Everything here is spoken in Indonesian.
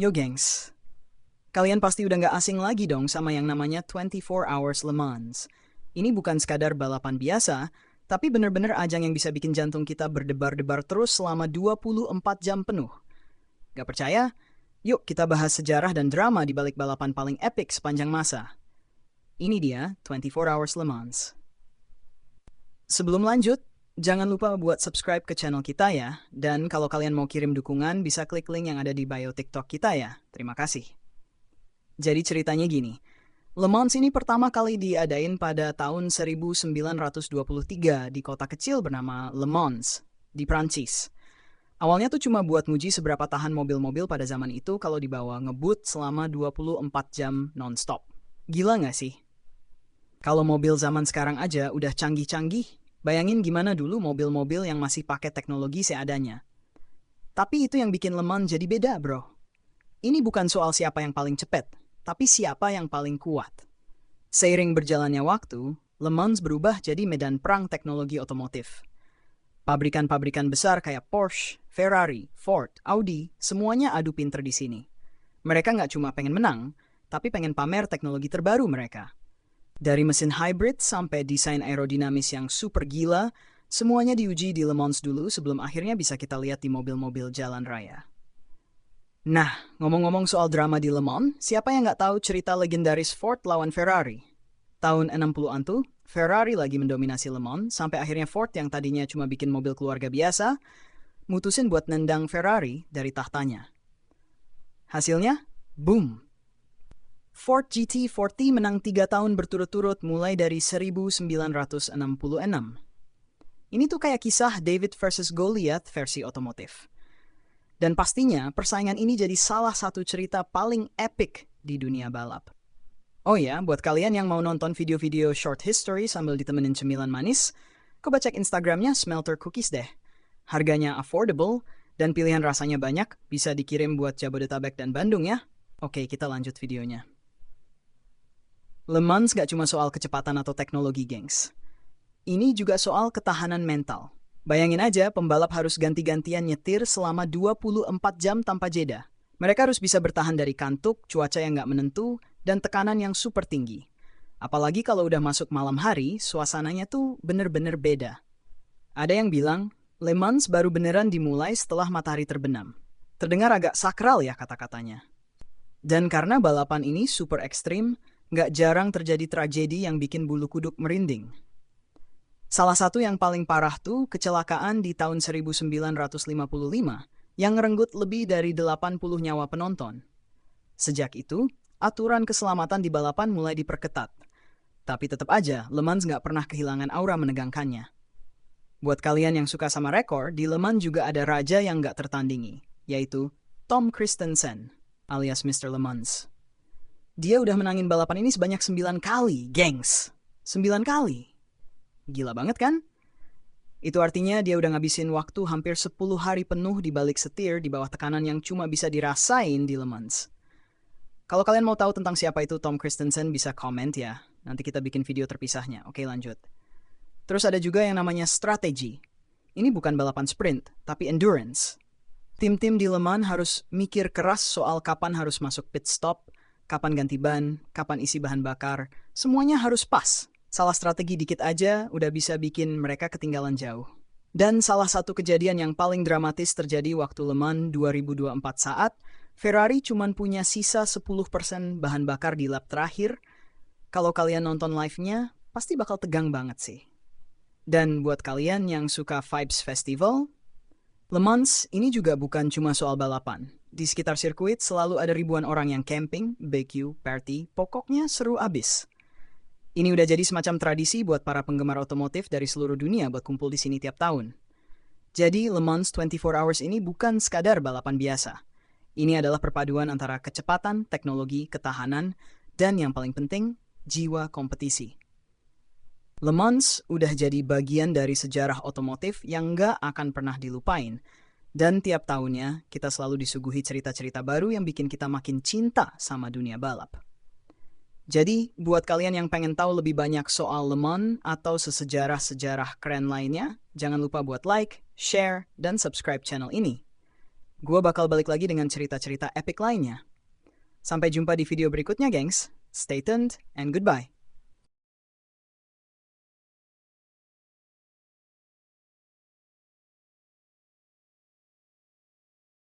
Yo gengs, kalian pasti udah nggak asing lagi dong sama yang namanya 24 Hours Le Mans. Ini bukan sekadar balapan biasa, tapi bener-bener ajang yang bisa bikin jantung kita berdebar-debar terus selama 24 jam penuh. Gak percaya? Yuk kita bahas sejarah dan drama di balik balapan paling epic sepanjang masa. Ini dia 24 Hours Le Mans. Sebelum lanjut, jangan lupa buat subscribe ke channel kita ya. Dan kalau kalian mau kirim dukungan, bisa klik link yang ada di bio TikTok kita ya. Terima kasih. Jadi ceritanya gini, Le Mans ini pertama kali diadain pada tahun 1923 di kota kecil bernama Le Mans, di Prancis. Awalnya tuh cuma buat nguji seberapa tahan mobil-mobil pada zaman itu kalau dibawa ngebut selama 24 jam non-stop. Gila nggak sih? Kalau mobil zaman sekarang aja udah canggih-canggih, bayangin gimana dulu mobil-mobil yang masih pakai teknologi seadanya. Tapi itu yang bikin Le Mans jadi beda, bro. Ini bukan soal siapa yang paling cepat, tapi siapa yang paling kuat. Seiring berjalannya waktu, Le Mans berubah jadi medan perang teknologi otomotif. Pabrikan-pabrikan besar kayak Porsche, Ferrari, Ford, Audi, semuanya adu pinter di sini. Mereka nggak cuma pengen menang, tapi pengen pamer teknologi terbaru mereka. Dari mesin hybrid sampai desain aerodinamis yang super gila, semuanya diuji di Le Mans dulu sebelum akhirnya bisa kita lihat di mobil-mobil jalan raya. Nah, ngomong-ngomong soal drama di Le Mans, siapa yang nggak tahu cerita legendaris Ford lawan Ferrari? Tahun 60-an tuh, Ferrari lagi mendominasi Le Mans, sampai akhirnya Ford yang tadinya cuma bikin mobil keluarga biasa, mutusin buat nendang Ferrari dari tahtanya. Hasilnya, boom! Ford GT40 menang 3 tahun berturut-turut mulai dari 1966. Ini tuh kayak kisah David versus Goliath versi otomotif. Dan pastinya persaingan ini jadi salah satu cerita paling epic di dunia balap. Oh ya, buat kalian yang mau nonton video-video short history sambil ditemenin cemilan manis, coba cek Instagramnya Smelter Cookies deh. Harganya affordable, dan pilihan rasanya banyak, bisa dikirim buat Jabodetabek dan Bandung ya. Oke, kita lanjut videonya. Le Mans gak cuma soal kecepatan atau teknologi, gengs. Ini juga soal ketahanan mental. Bayangin aja pembalap harus ganti-gantian nyetir selama 24 jam tanpa jeda. Mereka harus bisa bertahan dari kantuk, cuaca yang nggak menentu, dan tekanan yang super tinggi. Apalagi kalau udah masuk malam hari, suasananya tuh bener-bener beda. Ada yang bilang, Le Mans baru beneran dimulai setelah matahari terbenam. Terdengar agak sakral ya kata-katanya. Dan karena balapan ini super ekstrim, nggak jarang terjadi tragedi yang bikin bulu kuduk merinding. Salah satu yang paling parah tuh kecelakaan di tahun 1955 yang ngerenggut lebih dari 80 nyawa penonton. Sejak itu, aturan keselamatan di balapan mulai diperketat. Tapi tetap aja, Le Mans nggak pernah kehilangan aura menegangkannya. Buat kalian yang suka sama rekor, di Le Mans juga ada raja yang nggak tertandingi, yaitu Tom Kristensen, alias Mr. Le Mans. Dia udah menangin balapan ini sebanyak 9 kali, gengs. 9 kali. Gila banget kan? Itu artinya dia udah ngabisin waktu hampir 10 hari penuh di balik setir di bawah tekanan yang cuma bisa dirasain di Le Mans. Kalau kalian mau tahu tentang siapa itu Tom Kristensen bisa komen ya. Nanti kita bikin video terpisahnya. Oke, lanjut. Terus ada juga yang namanya strategi. Ini bukan balapan sprint, tapi endurance. Tim-tim di Le Mans harus mikir keras soal kapan harus masuk pit stop, kapan ganti ban, kapan isi bahan bakar. Semuanya harus pas. Salah strategi dikit aja udah bisa bikin mereka ketinggalan jauh. Dan salah satu kejadian yang paling dramatis terjadi waktu Le Mans 2024 saat Ferrari cuma punya sisa 10% bahan bakar di lap terakhir. Kalau kalian nonton live-nya, pasti bakal tegang banget sih. Dan buat kalian yang suka vibes festival, Le Mans ini juga bukan cuma soal balapan. Di sekitar sirkuit selalu ada ribuan orang yang camping, BQ, party, pokoknya seru abis. Ini udah jadi semacam tradisi buat para penggemar otomotif dari seluruh dunia buat kumpul di sini tiap tahun. Jadi Le Mans 24 Hours ini bukan sekadar balapan biasa. Ini adalah perpaduan antara kecepatan, teknologi, ketahanan, dan yang paling penting, jiwa kompetisi. Le Mans udah jadi bagian dari sejarah otomotif yang nggak akan pernah dilupain. Dan tiap tahunnya, kita selalu disuguhi cerita-cerita baru yang bikin kita makin cinta sama dunia balap. Jadi, buat kalian yang pengen tahu lebih banyak soal Le Mans atau sesejarah-sejarah keren lainnya, jangan lupa buat like, share, dan subscribe channel ini. Gua bakal balik lagi dengan cerita-cerita epic lainnya. Sampai jumpa di video berikutnya, gengs. Stay tuned and goodbye.